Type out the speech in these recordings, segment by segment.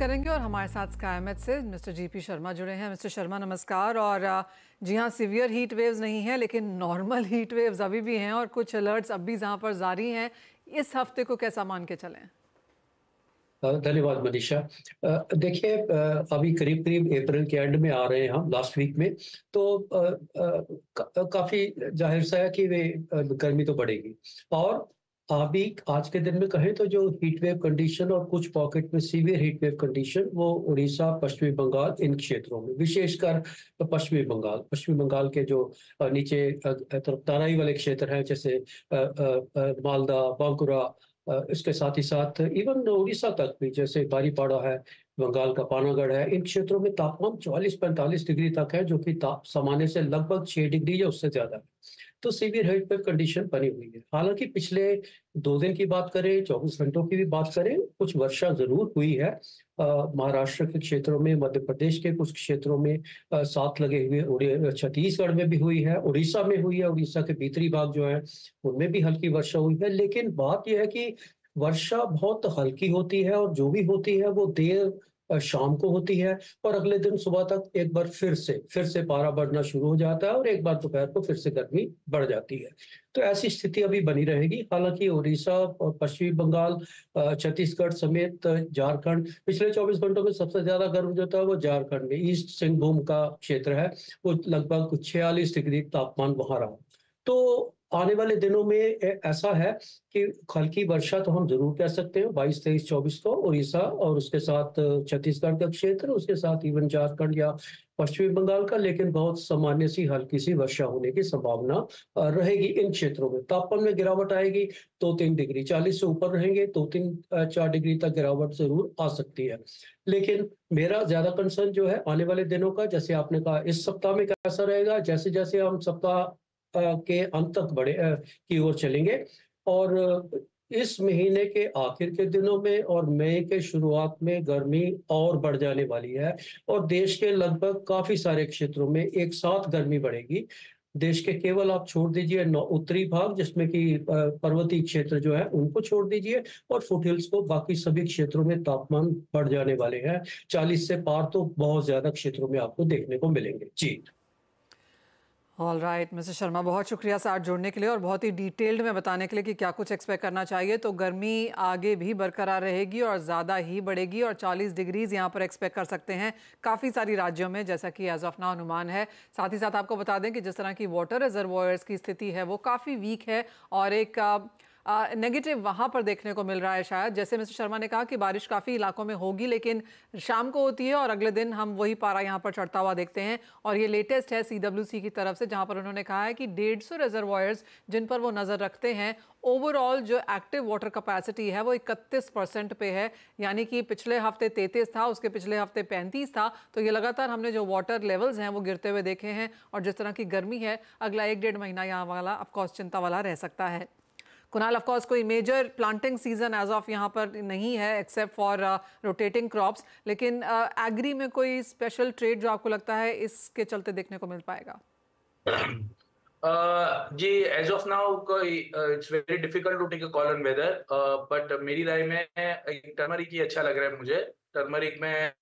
करेंगे और हमारे साथ स्काईमेट से मिस्टर जीपी शर्मा जुड़े हैं। मिस्टर शर्मा नमस्कार। और जी हाँ, सीवियर हीट वेव्स नहीं है लेकिन नॉर्मल हीट वेव्स अभी भी हैं और कुछ अलर्ट्स अब भी जहाँ पर जारी हैं। इस हफ्ते को कैसा मान के चलें? धन्यवाद मनीषा। देखिए, अभी करीब करीब अप्रैल के एंड में आ रहे हैं हम, लास्ट वीक में। तो काफ़ी जाहिर सा है कि गर्मी तो बढ़ेगी। और अभी आज के दिन में कहें तो जो हीट वेव कंडीशन और कुछ पॉकेट में सीवियर हीट वेव कंडीशन, वो उड़ीसा, पश्चिमी बंगाल, इन क्षेत्रों में विशेषकर पश्चिमी बंगाल के जो नीचे तरफ तराई वाले क्षेत्र हैं, जैसे मालदा, बांकुरा, इसके साथ ही साथ इवन उड़ीसा तक भी, जैसे बारीपाड़ा है, बंगाल का पानागढ़ है, इन क्षेत्रों में तापमान 44-45 डिग्री तक है, जो कि सामान्य से लगभग 6 डिग्री या उससे ज्यादा है। तो सीवियर हीट वेव कंडीशन बनी हुई है। हालांकि पिछले 2 दिन की बात करें, 24 घंटों की भी बात करें, कुछ वर्षा जरूर हुई है। महाराष्ट्र के क्षेत्रों में, मध्य प्रदेश के कुछ क्षेत्रों में, साथ लगे हुए छत्तीसगढ़ में भी हुई है, उड़ीसा में हुई है, उड़ीसा के भीतरी भाग जो है उनमें भी हल्की वर्षा हुई है। लेकिन बात यह है कि वर्षा बहुत हल्की होती है और जो भी होती है वो देर शाम को होती है, और अगले दिन सुबह तक एक बार फिर से पारा बढ़ना शुरू हो जाता है और एक बार दोपहर को फिर से गर्मी बढ़ जाती है। तो ऐसी स्थिति अभी बनी रहेगी। हालांकि उड़ीसा और पश्चिमी बंगाल, छत्तीसगढ़ समेत झारखंड, पिछले 24 घंटों में सबसे ज्यादा गर्म जो था वो झारखंड में ईस्ट सिंहभूम का क्षेत्र है, वो लगभग 46 डिग्री तापमान वहां रहा। तो आने वाले दिनों में ऐसा है कि हल्की वर्षा तो हम जरूर कह सकते हैं 22, 23, 24 को उड़ीसा और उसके साथ छत्तीसगढ़ का क्षेत्र, उसके साथ इवन झारखंड या पश्चिमी बंगाल का, लेकिन बहुत सामान्य सी हल्की सी वर्षा होने की संभावना रहेगी इन क्षेत्रों में। तापमान में गिरावट आएगी, 2-3 डिग्री, 40 से ऊपर रहेंगे, 2-3-4 डिग्री तक गिरावट जरूर आ सकती है। लेकिन मेरा ज्यादा कंसर्न जो है आने वाले दिनों का, जैसे आपने कहा इस सप्ताह में कैसा रहेगा, जैसे जैसे हम सप्ताह के अंत तक की ओर चलेंगे, और इस महीने के आखिर के दिनों में और मई के शुरुआत में गर्मी और बढ़ जाने वाली है, और देश के लगभग काफी सारे क्षेत्रों में एक साथ गर्मी बढ़ेगी। देश के केवल आप छोड़ दीजिए उत्तरी भाग, जिसमें कि पर्वतीय क्षेत्र जो है उनको छोड़ दीजिए, और फुटहिल्स को, बाकी सभी क्षेत्रों में तापमान बढ़ जाने वाले हैं। 40 से पार तो बहुत ज्यादा क्षेत्रों में आपको देखने को मिलेंगे। जी। ऑल राइट मिस्टर शर्मा, बहुत शुक्रिया साथ जुड़ने के लिए और बहुत ही डिटेल्ड में बताने के लिए कि क्या कुछ एक्सपेक्ट करना चाहिए। तो गर्मी आगे भी बरकरार रहेगी और ज़्यादा ही बढ़ेगी और 40 डिग्रीज यहाँ पर एक्सपेक्ट कर सकते हैं काफ़ी सारी राज्यों में, जैसा कि एज ऑफ नाउ अनुमान है। साथ ही साथ आपको बता दें कि जिस तरह की वाटर रिजर्वॉयर्स की स्थिति है वो काफ़ी वीक है और एक नेगेटिव वहाँ पर देखने को मिल रहा है। शायद जैसे मिस्टर शर्मा ने कहा कि बारिश काफ़ी इलाकों में होगी लेकिन शाम को होती है और अगले दिन हम वही पारा यहाँ पर चढ़ता हुआ देखते हैं। और ये लेटेस्ट है CWC की तरफ से, जहाँ पर उन्होंने कहा है कि 150 रिजर्वॉयर्स जिन पर वो नज़र रखते हैं, ओवरऑल जो एक्टिव वाटर कैपेसिटी है वो 31% पे है। यानी कि पिछले हफ्ते 33 था, उसके पिछले हफ्ते 35 था। तो ये लगातार हमने जो वाटर लेवल्स हैं वो गिरते हुए देखे हैं। और जिस तरह की गर्मी है, अगला 1-1.5 महीना यहाँ वाला ऑफकोर्स चिंता वाला रह सकता है। कुणाल, ऑफ कोर्स कोई major planting season as of यहाँ पर नहीं है एक्सेप्ट फॉर रोटेटिंग क्रॉप्स, लेकिन एग्री में कोई स्पेशल ट्रेड जो आपको लगता है इसके चलते देखने को मिल पाएगा? जी, एज ऑफ नाउ कोई it's very difficult to take a call on weather, but मेरी राय में टर्मरिक ही अच्छा लग रहा है मुझे। टर्मरिक में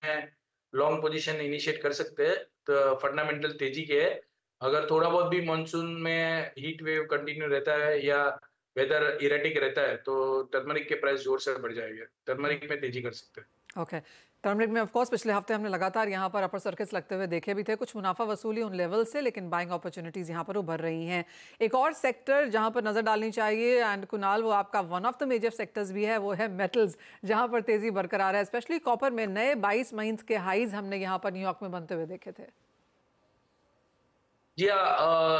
लॉन्ग पोजीशन इनिशिएट कर सकते हैं, तो फंडामेंटल तेजी के है। अगर थोड़ा बहुत भी मानसून में हीट वेव कंटिन्यू रहता है या वेदर इरेटिक रहता है तो टर्मरिक के प्राइस जोर से बढ़ जाएगा। टर्मरिक में तेजी कर सकते हैं। ओके। टर्मरिक में ऑफ कोर्स पिछले हफ्ते हमने लगातार यहाँ पर अपर सर्किट्स लगते हुए देखे भी थे, कुछ मुनाफा वसूली उन लेवल से, लेकिन बाइंग अपॉर्चुनिटीज यहाँ पर उभर रही हैं। एक और सेक्टर जहाँ पर नजर डालनी चाहिए, एंड कुणाल वो आपका one of the major sectors भी है, वो है मेटल्स, जहाँ पर तेजी बरकरार है। स्पेशली कॉपर में नए 22 महीने के हाईज हमने यहाँ पर न्यूयॉर्क में बनते हुए देखे थे। जी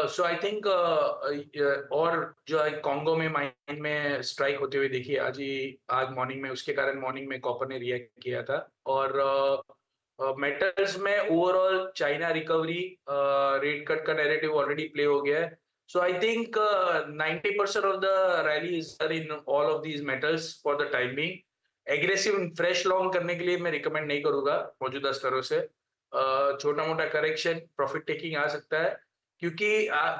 सो आई थिंक और जो है कॉन्गो में माइन में स्ट्राइक होते हुए देखिए आज मॉर्निंग में, उसके कारण मॉर्निंग में कॉपर ने रिएक्ट किया था। और मेटल्स में overall China recovery, rate cut का नैरेटिव ऑलरेडी प्ले हो गया है। So I think 90% of the rally is in all of these metals for the time being. Aggressive fresh long करने के लिए मैं रिकमेंड नहीं करूंगा मौजूदा स्तरों से। छोटा मोटा करेक्शन, प्रॉफिट टेकिंग आ सकता है, क्योंकि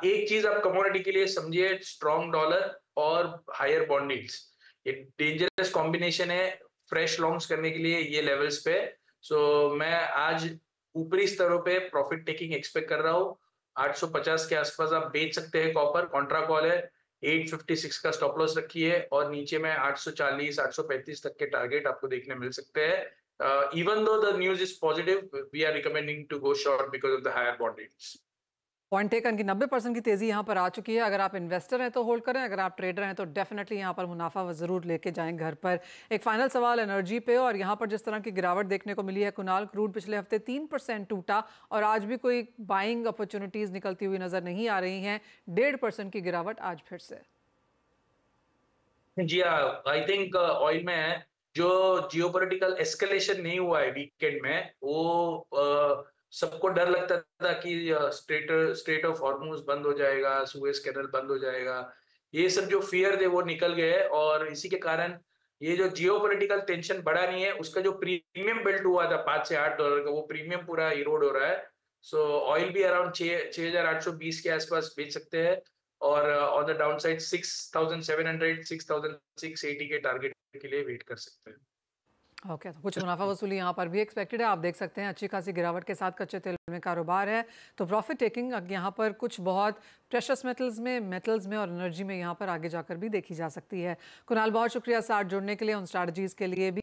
एक चीज आप कमोडिटी के लिए समझिए, स्ट्रॉन्ग डॉलर और हायर बॉन्ड यील्ड्स, ये डेंजरस कॉम्बिनेशन है फ्रेश लॉन्ग्स करने के लिए ये लेवल्स पे। सो मैं आज ऊपरी स्तरों पे प्रॉफिट टेकिंग एक्सपेक्ट कर रहा हूँ। 850 के आसपास आप बेच सकते हैं कॉपर, कॉन्ट्रा कॉल है। 856 का स्टॉप लॉस रखिए और नीचे में 840 835 तक के टारगेट आपको देखने मिल सकते हैं। Even though the news is positive, we are recommending to go short because of the higher bond rates. Point taken की 90% की तेजी यहाँ पर आ चुकी है। अगर आप इन्वेस्टर हैं तो होल्ड करें, अगर आप ट्रेडर हैं तो डेफिनेटली यहाँ पर मुनाफा ज़रूर लेके जाएं घर पर। एक फाइनल सवाल एनर्जी पे, और यहाँ पर जिस तरह की गिरावट देखने को मिली है कुणाल, क्रूड पिछले हफ्ते 3% टूटा और आज भी कोई बाइंग अपॉर्चुनिटीज़ निकलती हुई नजर नहीं आ रही हैं। 1.5% की गिरावट आज फिर से। जी हाँ, आई थिंक ऑयल में जो जियोपॉलिटिकल एस्केलेशन नहीं हुआ है वीकेंड में, वो सबको डर लगता था कि स्ट्रेट ऑफ हॉर्मुज बंद हो जाएगा, सुएज कैनल बंद हो जाएगा। ये सब जो फियर थे वो निकल गए और इसी के कारण ये जो जियोपॉलिटिकल टेंशन बढ़ा नहीं है, उसका जो प्रीमियम बिल्ड हुआ था $5 से $8 का, वो प्रीमियम पूरा इरोड हो रहा है। सो ऑयल भी अराउंड 6,820 के आसपास बेच सकते हैं और ऑन द डाउन साइड 6,700 6,680 के टारगेट के लिए वेट कर सकते हैं। ओके, तो कुछ मुनाफा वसूली यहाँ पर भी एक्सपेक्टेड है। आप देख सकते हैं अच्छी खासी गिरावट के साथ कच्चे तेल में कारोबार है, तो प्रॉफिट टेकिंग यहाँ पर कुछ बहुत प्रेशस मेटल्स में और एनर्जी में यहाँ पर आगे जाकर भी देखी जा सकती है। कुणाल, बहुत शुक्रिया साथ जुड़ने के लिए, उन स्ट्रैटेजीज के लिए भी।